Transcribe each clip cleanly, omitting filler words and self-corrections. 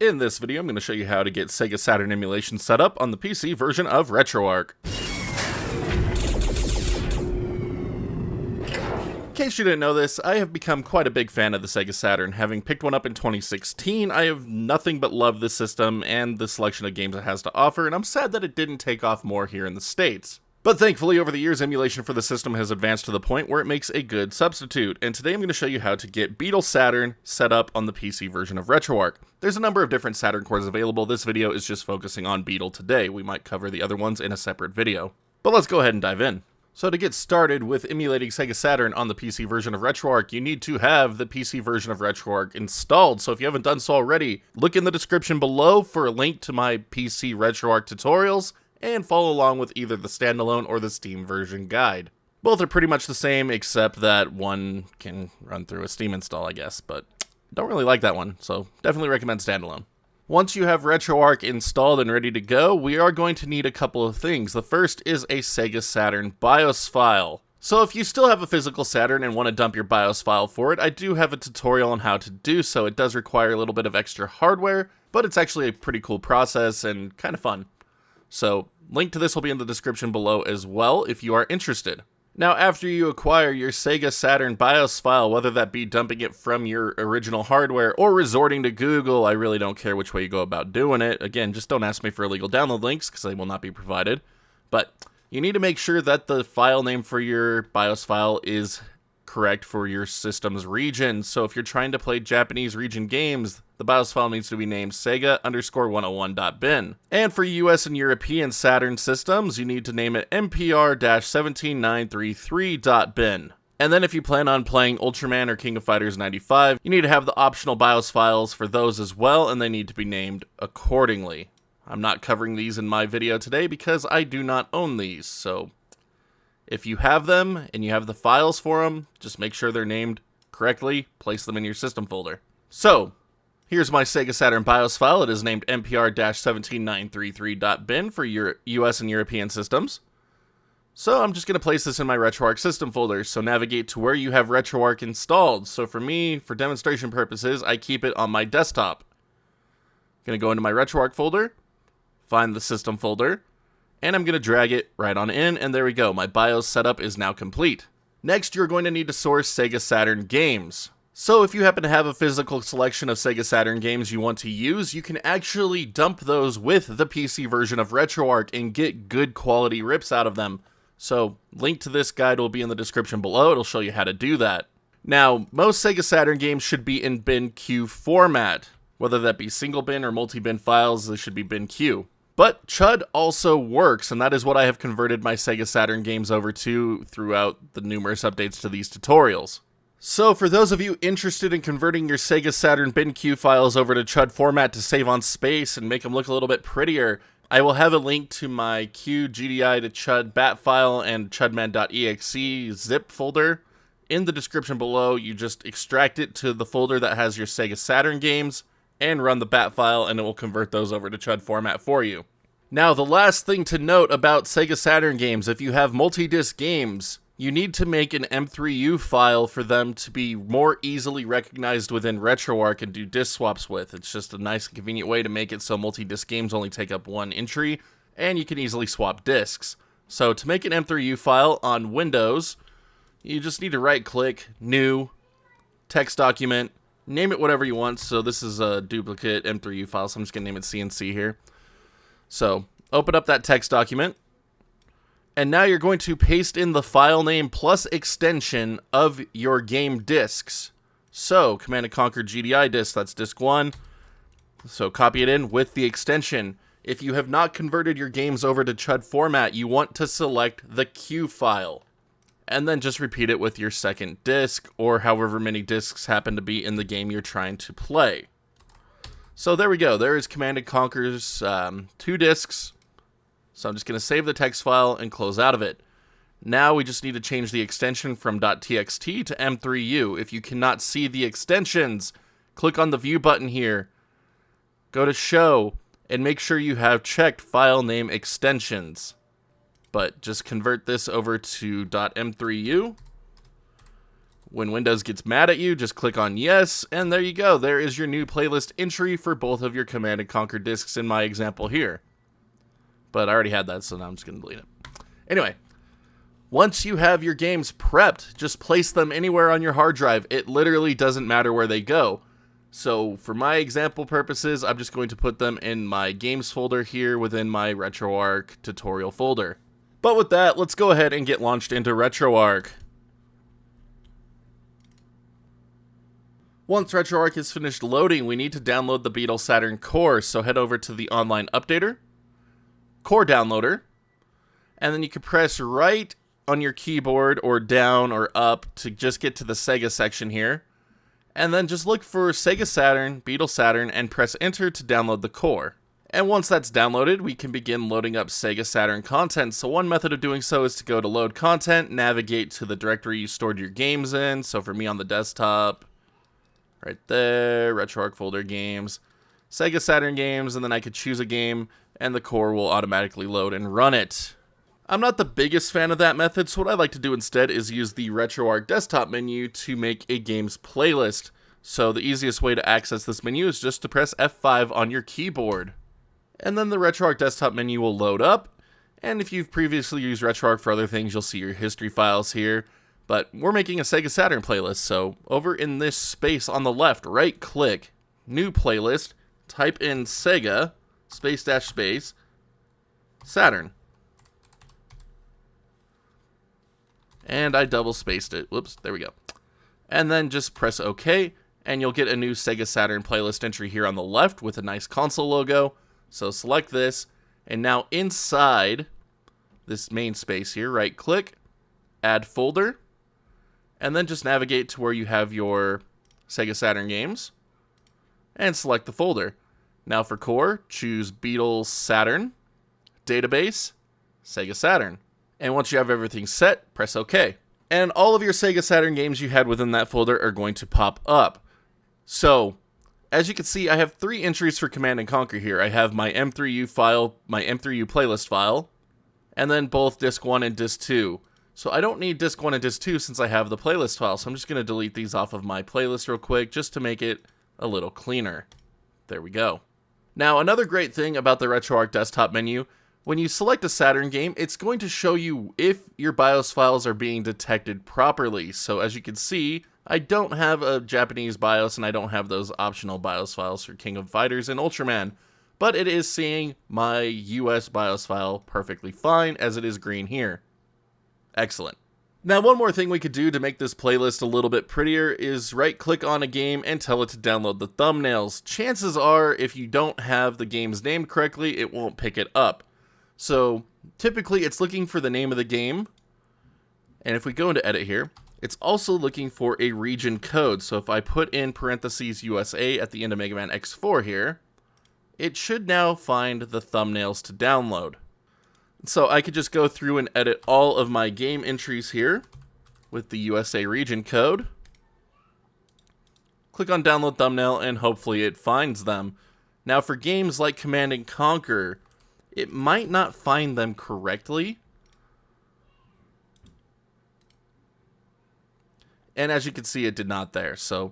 In this video, I'm going to show you how to get Sega Saturn Emulation set up on the PC version of Retroarch. In case you didn't know this, I have become quite a big fan of the Sega Saturn. Having picked one up in 2016, I have nothing but loved this system and the selection of games it has to offer, and I'm sad that it didn't take off more here in the States. But thankfully, over the years, emulation for the system has advanced to the point where it makes a good substitute, and today I'm going to show you how to get Beetle Saturn set up on the PC version of Retroarch. There's a number of different Saturn cores available. This video is just focusing on Beetle today. We might cover the other ones in a separate video. But let's go ahead and dive in. So to get started with emulating Sega Saturn on the PC version of Retroarch, you need to have the PC version of Retroarch installed. So if you haven't done so already, look in the description below for a link to my PC Retroarch tutorials, and follow along with either the standalone or the Steam version guide. Both are pretty much the same, except that one can run through a Steam install, I guess, but don't really like that one, so definitely recommend standalone. Once you have Retroarch installed and ready to go, we are going to need a couple of things. The first is a Sega Saturn BIOS file. So if you still have a physical Saturn and want to dump your BIOS file for it, I do have a tutorial on how to do so. It does require a little bit of extra hardware, but it's actually a pretty cool process and kind of fun. So, link to this will be in the description below as well if you are interested. Now, after you acquire your Sega Saturn BIOS file, whether that be dumping it from your original hardware or resorting to Google, I really don't care which way you go about doing it. Again, just don't ask me for illegal download links because they will not be provided. But you need to make sure that the file name for your BIOS file is correct for your system's region. So if you're trying to play Japanese region games, the BIOS file needs to be named Sega_101.bin. And for US and European Saturn systems, you need to name it MPR-17933.bin. And then if you plan on playing Ultraman or King of Fighters 95, you need to have the optional BIOS files for those as well, and they need to be named accordingly. I'm not covering these in my video today because I do not own these, so if you have them and you have the files for them, just make sure they're named correctly, place them in your system folder. So, here's my Sega Saturn BIOS file. It is named MPR-17933.bin for your US and European systems. So I'm just going to place this in my Retroarch system folder. So navigate to where you have Retroarch installed. So for me, for demonstration purposes, I keep it on my desktop. I'm going to go into my Retroarch folder, find the system folder, and I'm going to drag it right on in, and there we go. My BIOS setup is now complete. Next, you're going to need to source Sega Saturn Games. So if you happen to have a physical selection of Sega Saturn games you want to use, you can actually dump those with the PC version of Retroarch and get good quality rips out of them. So link to this guide will be in the description below. It'll show you how to do that. Now, most Sega Saturn games should be in bin Q format. Whether that be single bin or multi-bin files, they should be bin Q. But CHUD also works, and that is what I have converted my Sega Saturn games over to throughout the numerous updates to these tutorials. So for those of you interested in converting your Sega Saturn bin Q files over to CHUD format to save on space and make them look a little bit prettier, I will have a link to my Q GDI to CHUD bat file and chudman.exe zip folder in the description below. You just extract it to the folder that has your Sega Saturn games and run the bat file, and it will convert those over to CHUD format for you. Now, the last thing to note about Sega Saturn games, if you have multi-disc games, you need to make an M3U file for them to be more easily recognized within Retroarch and do disc swaps with. It's just a nice and convenient way to make it so multi-disc games only take up one entry, and you can easily swap discs. So to make an M3U file on Windows, you just need to right-click, New, Text Document, name it whatever you want. So this is a duplicate M3U file, so I'm just going to name it CNC here. So open up that text document, and now you're going to paste in the file name plus extension of your game discs. So Command & Conquer GDI disk, that's disk 1. So copy it in with the extension. If you have not converted your games over to CHUD format, you want to select the Q file. And then just repeat it with your second disc, or however many discs happen to be in the game you're trying to play. So there we go. There is Command & Conquer's 2 discs. So I'm just going to save the text file and close out of it. Now we just need to change the extension from .txt to M3U. If you cannot see the extensions, click on the View button here. Go to Show, and make sure you have checked File Name Extensions. But just convert this over to .m3u. When Windows gets mad at you, just click on yes, and there you go. There is your new playlist entry for both of your Command & Conquer discs in my example here. But I already had that, so now I'm just going to delete it. Anyway, once you have your games prepped, just place them anywhere on your hard drive. It literally doesn't matter where they go. So for my example purposes, I'm just going to put them in my games folder here within my RetroArch tutorial folder. But with that, let's go ahead and get launched into RetroArch. Once RetroArch is finished loading, we need to download the Beetle Saturn core, so head over to the online updater, core downloader, and then you can press right on your keyboard or down or up to just get to the Sega section here, and then just look for Sega Saturn, Beetle Saturn, and press enter to download the core. And once that's downloaded, we can begin loading up Sega Saturn content. So one method of doing so is to go to load content, navigate to the directory you stored your games in. So for me on the desktop, right there, RetroArch folder games, Sega Saturn games, and then I could choose a game and the core will automatically load and run it. I'm not the biggest fan of that method, so what I like to do instead is use the RetroArch desktop menu to make a games playlist. So the easiest way to access this menu is just to press F5 on your keyboard. And then the RetroArch desktop menu will load up, and if you've previously used RetroArch for other things, you'll see your history files here. But we're making a Sega Saturn playlist, so over in this space on the left, right-click, new playlist, type in Sega, space, Saturn. And I double-spaced it. Whoops, there we go. And then just press OK, and you'll get a new Sega Saturn playlist entry here on the left with a nice console logo. So select this, and now inside this main space here, right-click, add folder, and then just navigate to where you have your Sega Saturn games, and select the folder. Now for core, choose Beetle Saturn, database, Sega Saturn. And once you have everything set, press OK. And all of your Sega Saturn games you had within that folder are going to pop up. So, as you can see, I have 3 entries for Command & Conquer here. I have my M3U file, my M3U playlist file, and then both Disc 1 and Disc 2. So I don't need Disc 1 and Disc 2 since I have the playlist file, so I'm just going to delete these off of my playlist real quick just to make it a little cleaner. There we go. Now, another great thing about the RetroArch desktop menu, when you select a Saturn game, it's going to show you if your BIOS files are being detected properly. So as you can see, I don't have a Japanese BIOS and I don't have those optional BIOS files for King of Fighters and Ultraman, but it is seeing my US BIOS file perfectly fine as it is green here. Excellent. Now, one more thing we could do to make this playlist a little bit prettier is right-click on a game and tell it to download the thumbnails. Chances are, if you don't have the games named correctly, it won't pick it up. So, typically, it's looking for the name of the game, and if we go into edit here, it's also looking for a region code. So if I put in parentheses USA at the end of Mega Man X4 here, it should now find the thumbnails to download. So I could just go through and edit all of my game entries here with the USA region code. Click on download thumbnail and hopefully it finds them. Now for games like Command & Conquer, it might not find them correctly. And as you can see, it did not there. So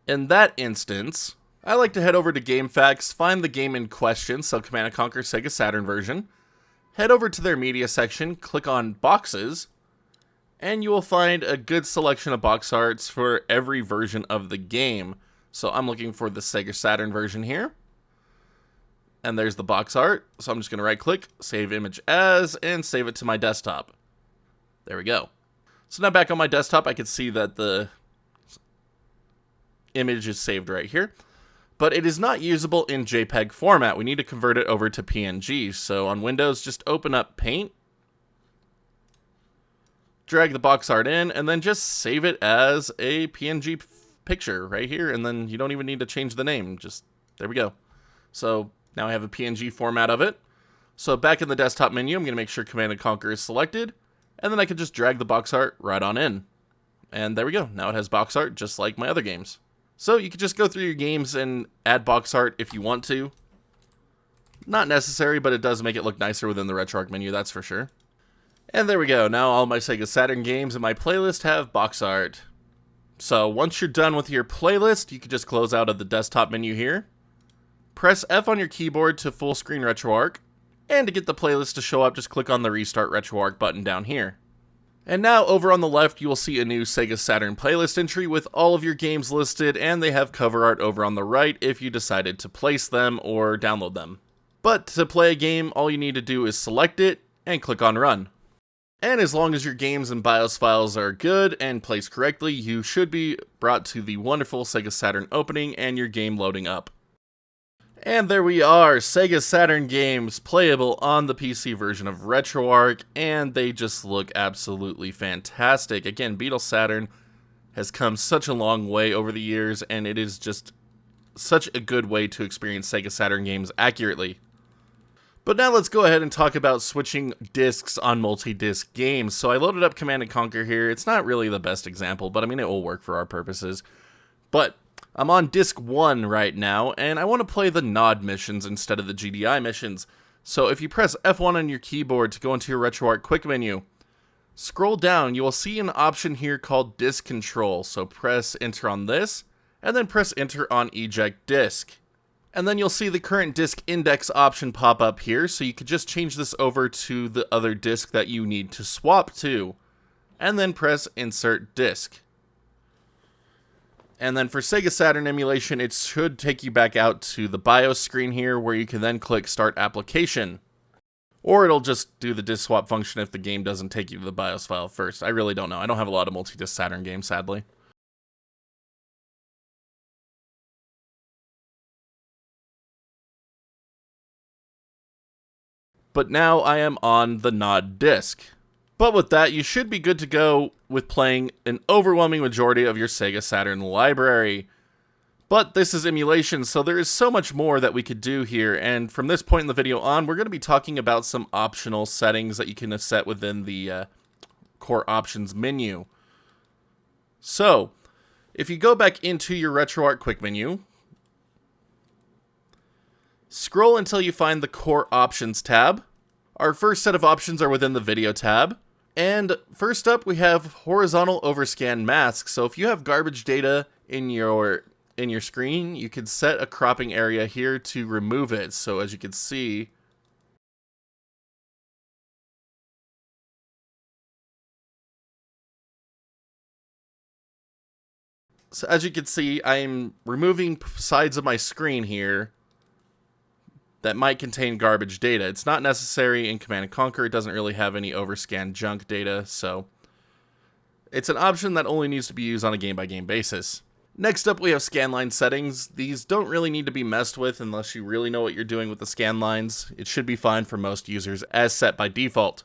in that instance, I like to head over to GameFAQs, find the game in question, so Command & Conquer Sega Saturn version. Head over to their media section, click on boxes, and you will find a good selection of box arts for every version of the game. So I'm looking for the Sega Saturn version here. And there's the box art. So I'm just going to right click, save image as, and save it to my desktop. There we go. So now back on my desktop, I can see that the image is saved right here. But it is not usable in JPEG format. We need to convert it over to PNG. So on Windows, just open up Paint, drag the box art in, and then just save it as a PNG picture right here. And then you don't even need to change the name. Just, there we go. So now I have a PNG format of it. So back in the desktop menu, I'm going to make sure Command & Conquer is selected. And then I can just drag the box art right on in. And there we go. Now it has box art just like my other games. So you can just go through your games and add box art if you want to. Not necessary, but it does make it look nicer within the RetroArch menu, that's for sure. And there we go. Now all my Sega Saturn games in my playlist have box art. So once you're done with your playlist, you can just close out of the desktop menu here. Press F on your keyboard to full screen RetroArch. And to get the playlist to show up, just click on the Restart RetroArch button down here. And now over on the left, you will see a new Sega Saturn playlist entry with all of your games listed, and they have cover art over on the right if you decided to place them or download them. But to play a game, all you need to do is select it and click on Run. And as long as your games and BIOS files are good and placed correctly, you should be brought to the wonderful Sega Saturn opening and your game loading up. And there we are, Sega Saturn games playable on the PC version of RetroArch, and they just look absolutely fantastic. Again, Beetle Saturn has come such a long way over the years, and it is just such a good way to experience Sega Saturn games accurately. But now let's go ahead and talk about switching discs on multi-disc games. So I loaded up Command & Conquer here. It's not really the best example, but I mean, it will work for our purposes. But I'm on disc 1 right now, and I want to play the nod missions instead of the GDI missions. So if you press F1 on your keyboard to go into your RetroArch quick menu, scroll down, you will see an option here called Disc Control. So press Enter on this, and then press Enter on Eject Disc. And then you'll see the current disc index option pop up here, so you could just change this over to the other disc that you need to swap to. And then press Insert Disc. And then for Sega Saturn Emulation, it should take you back out to the BIOS screen here, where you can then click Start Application. Or it'll just do the disc swap function if the game doesn't take you to the BIOS file first. I really don't know. I don't have a lot of multi-disc Saturn games, sadly. But now I am on the nod disc. But with that, you should be good to go with playing an overwhelming majority of your Sega Saturn library. But this is emulation, so there is so much more that we could do here, and from this point in the video on, we're going to be talking about some optional settings that you can set within the core options menu. So, if you go back into your RetroArch quick menu, scroll until you find the core options tab. Our first set of options are within the video tab. And first up, we have horizontal overscan mask. So if you have garbage data in your screen, you can set a cropping area here to remove it. So as you can see, I'm removing sides of my screen here that might contain garbage data. It's not necessary in Command & Conquer. It doesn't really have any overscan junk data, so it's an option that only needs to be used on a game-by-game basis. Next up, we have scanline settings. These don't really need to be messed with unless you really know what you're doing with the scan lines. It should be fine for most users as set by default.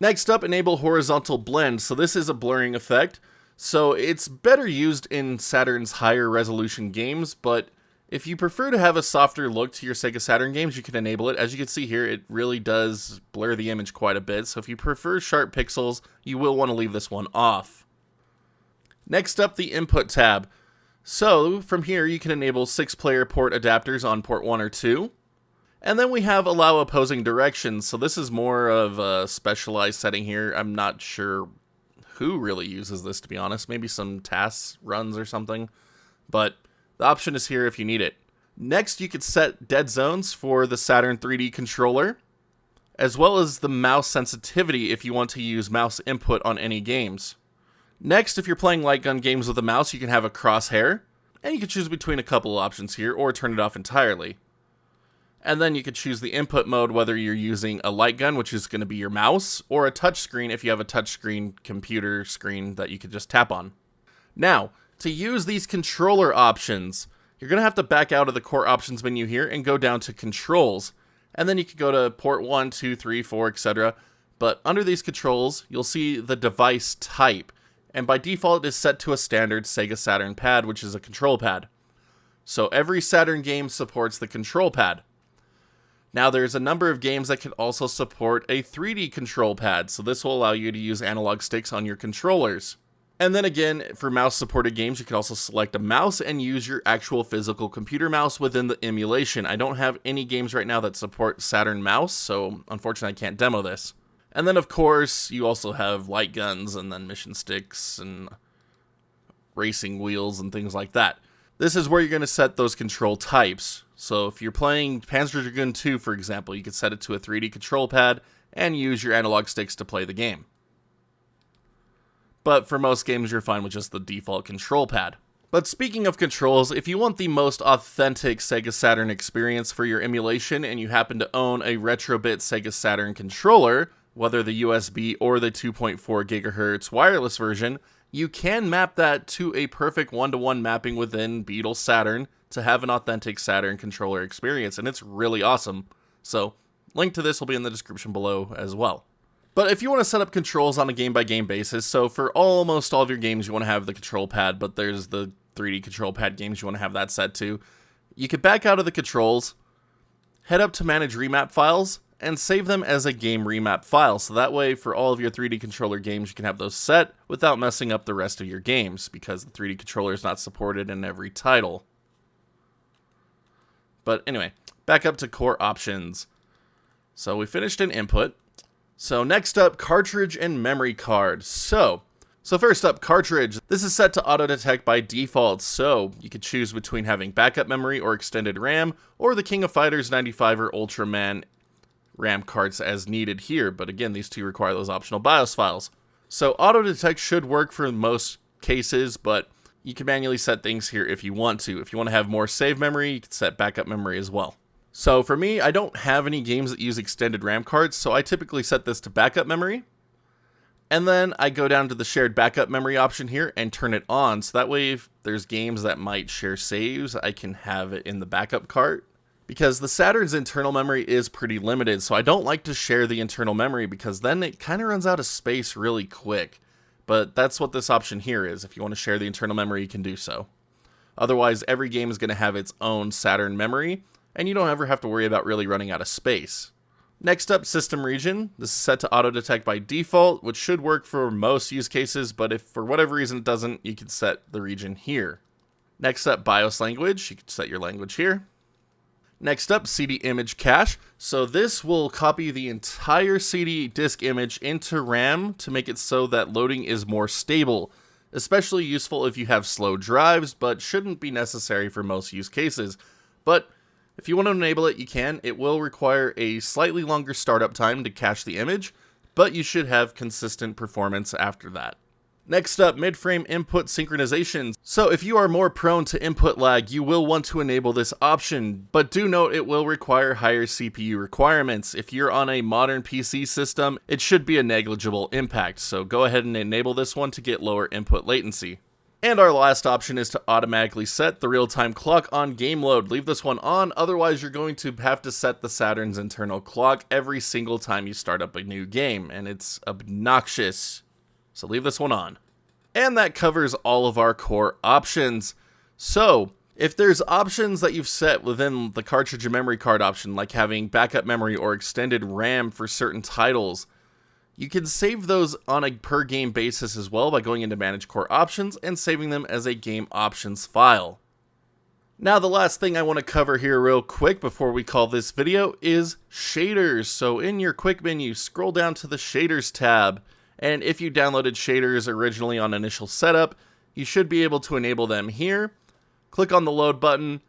Next up, enable horizontal blend. So this is a blurring effect. So it's better used in Saturn's higher resolution games, but if you prefer to have a softer look to your Sega Saturn games, you can enable it. As you can see here, it really does blur the image quite a bit, so if you prefer sharp pixels, you will want to leave this one off. Next up, the Input tab. So, from here, you can enable 6-player port adapters on port 1 or 2. And then we have Allow Opposing Directions, so this is more of a specialized setting here. I'm not sure who really uses this, to be honest. Maybe some tasks runs or something, but the option is here if you need it. Next, you could set dead zones for the Saturn 3D controller, as well as the mouse sensitivity if you want to use mouse input on any games. Next, if you're playing light gun games with a mouse, you can have a crosshair, and you can choose between a couple of options here, or turn it off entirely. And then you could choose the input mode, whether you're using a light gun, which is going to be your mouse, or a touchscreen if you have a touchscreen computer screen that you could just tap on. Now, to use these controller options, you're going to have to back out of the core options menu here and go down to controls. And then you can go to port 1, 2, 3, 4, etc. But under these controls, you'll see the device type. And by default, it is set to a standard Sega Saturn pad, which is a control pad. So every Saturn game supports the control pad. Now there's a number of games that can also support a 3D control pad. So this will allow you to use analog sticks on your controllers. And then again, for mouse-supported games, you can also select a mouse and use your actual physical computer mouse within the emulation. I don't have any games right now that support Saturn mouse, so unfortunately I can't demo this. And then, of course, you also have light guns and then mission sticks and racing wheels and things like that. This is where you're going to set those control types. So if you're playing Panzer Dragoon 2, for example, you can set it to a 3D control pad and use your analog sticks to play the game. But for most games, you're fine with just the default control pad. But speaking of controls, if you want the most authentic Sega Saturn experience for your emulation and you happen to own a Retrobit Sega Saturn controller, whether the USB or the 2.4 GHz wireless version, you can map that to a perfect one-to-one mapping within Beetle Saturn to have an authentic Saturn controller experience, and it's really awesome. So, link to this will be in the description below as well. But if you want to set up controls on a game-by-game basis, so for almost all of your games you want to have the control pad, but there's the 3D control pad games you want to have that set to, you can back out of the controls, head up to Manage Remap Files, and save them as a game remap file, so that way for all of your 3D controller games you can have those set without messing up the rest of your games, because the 3D controller is not supported in every title. But anyway, back up to core options. So we finished in input. So next up, cartridge and memory card. So first up, cartridge. This is set to auto-detect by default, so you could choose between having backup memory or extended RAM, or the King of Fighters 95 or Ultraman RAM cards as needed here, but again, these two require those optional BIOS files. So auto-detect should work for most cases, but you can manually set things here if you want to. If you want to have more save memory, you can set backup memory as well. So for me, I don't have any games that use extended RAM cards, so I typically set this to backup memory. And then I go down to the shared backup memory option here and turn it on, so that way if there's games that might share saves, I can have it in the backup cart. Because the Saturn's internal memory is pretty limited, so I don't like to share the internal memory because then it kind of runs out of space really quick. But that's what this option here is. If you want to share the internal memory, you can do so. Otherwise, every game is going to have its own Saturn memory, and you don't ever have to worry about really running out of space. Next up, system region. This is set to auto-detect by default, which should work for most use cases, but if for whatever reason it doesn't, you can set the region here. Next up, BIOS language. You can set your language here. Next up, CD image cache. So this will copy the entire CD disk image into RAM to make it so that loading is more stable. Especially useful if you have slow drives, but shouldn't be necessary for most use cases. But if you want to enable it, you can. It will require a slightly longer startup time to cache the image, but you should have consistent performance after that. Next up, mid-frame input synchronization. So if you are more prone to input lag, you will want to enable this option, but do note it will require higher CPU requirements. If you're on a modern PC system, it should be a negligible impact, so go ahead and enable this one to get lower input latency. And our last option is to automatically set the real-time clock on game load. Leave this one on, otherwise you're going to have to set the Saturn's internal clock every single time you start up a new game, and it's obnoxious. So leave this one on. And that covers all of our core options. So if there's options that you've set within the cartridge and memory card option, like having backup memory or extended RAM for certain titles, you can save those on a per game basis as well by going into Manage Core Options and saving them as a game options file. Now the last thing I want to cover here real quick before we call this video is shaders. So in your quick menu, scroll down to the shaders tab. And if you downloaded shaders originally on initial setup, you should be able to enable them here. Click on the load button,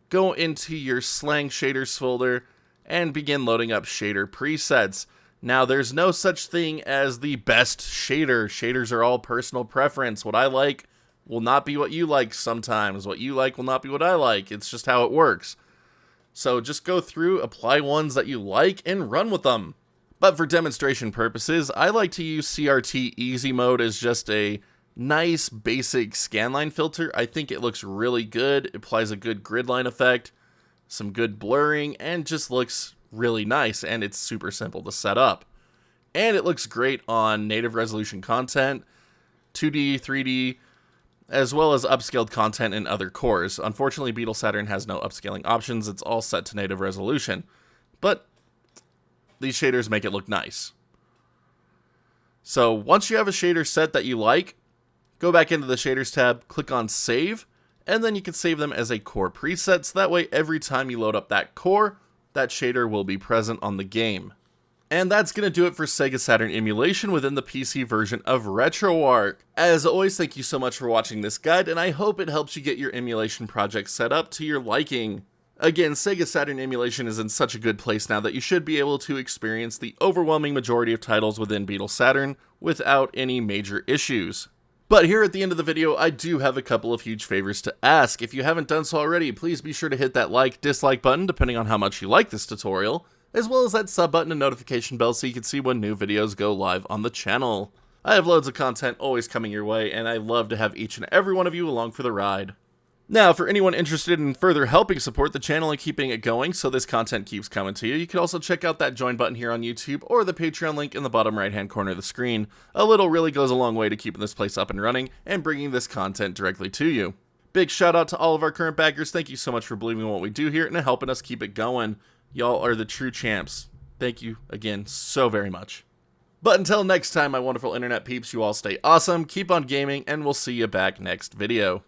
go into your Slang shaders folder, and begin loading up shader presets. Now there's no such thing as the best shader. Shaders are all personal preference. What I like will not be what you like sometimes. What you like will not be what I like. It's just how it works. So just go through, apply ones that you like, and run with them. But for demonstration purposes, I like to use CRT Easy Mode as just a nice basic scanline filter. I think it looks really good. It applies a good grid line effect, some good blurring, and just looks really nice, and it's super simple to set up. And it looks great on native resolution content, 2D, 3D, as well as upscaled content in other cores. Unfortunately, Beetle Saturn has no upscaling options. It's all set to native resolution. But these shaders make it look nice. So once you have a shader set that you like, go back into the shaders tab, click on save, and then you can save them as a core preset, so that way every time you load up that core, that shader will be present on the game. And that's going to do it for Sega Saturn Emulation within the PC version of Retroarch. As always, thank you so much for watching this guide, and I hope it helps you get your emulation project set up to your liking. Again, Sega Saturn Emulation is in such a good place now that you should be able to experience the overwhelming majority of titles within Beetle Saturn without any major issues. But here at the end of the video, I do have a couple of huge favors to ask. If you haven't done so already, please be sure to hit that like, dislike button depending on how much you like this tutorial, as well as that sub button and notification bell so you can see when new videos go live on the channel. I have loads of content always coming your way, and I love to have each and every one of you along for the ride. Now, for anyone interested in further helping support the channel and keeping it going so this content keeps coming to you, you can also check out that join button here on YouTube or the Patreon link in the bottom right hand corner of the screen. A little really goes a long way to keeping this place up and running and bringing this content directly to you. Big shout out to all of our current backers. Thank you so much for believing in what we do here and helping us keep it going. Y'all are the true champs. Thank you again so very much. But until next time, my wonderful internet peeps, you all stay awesome, keep on gaming, and we'll see you back next video.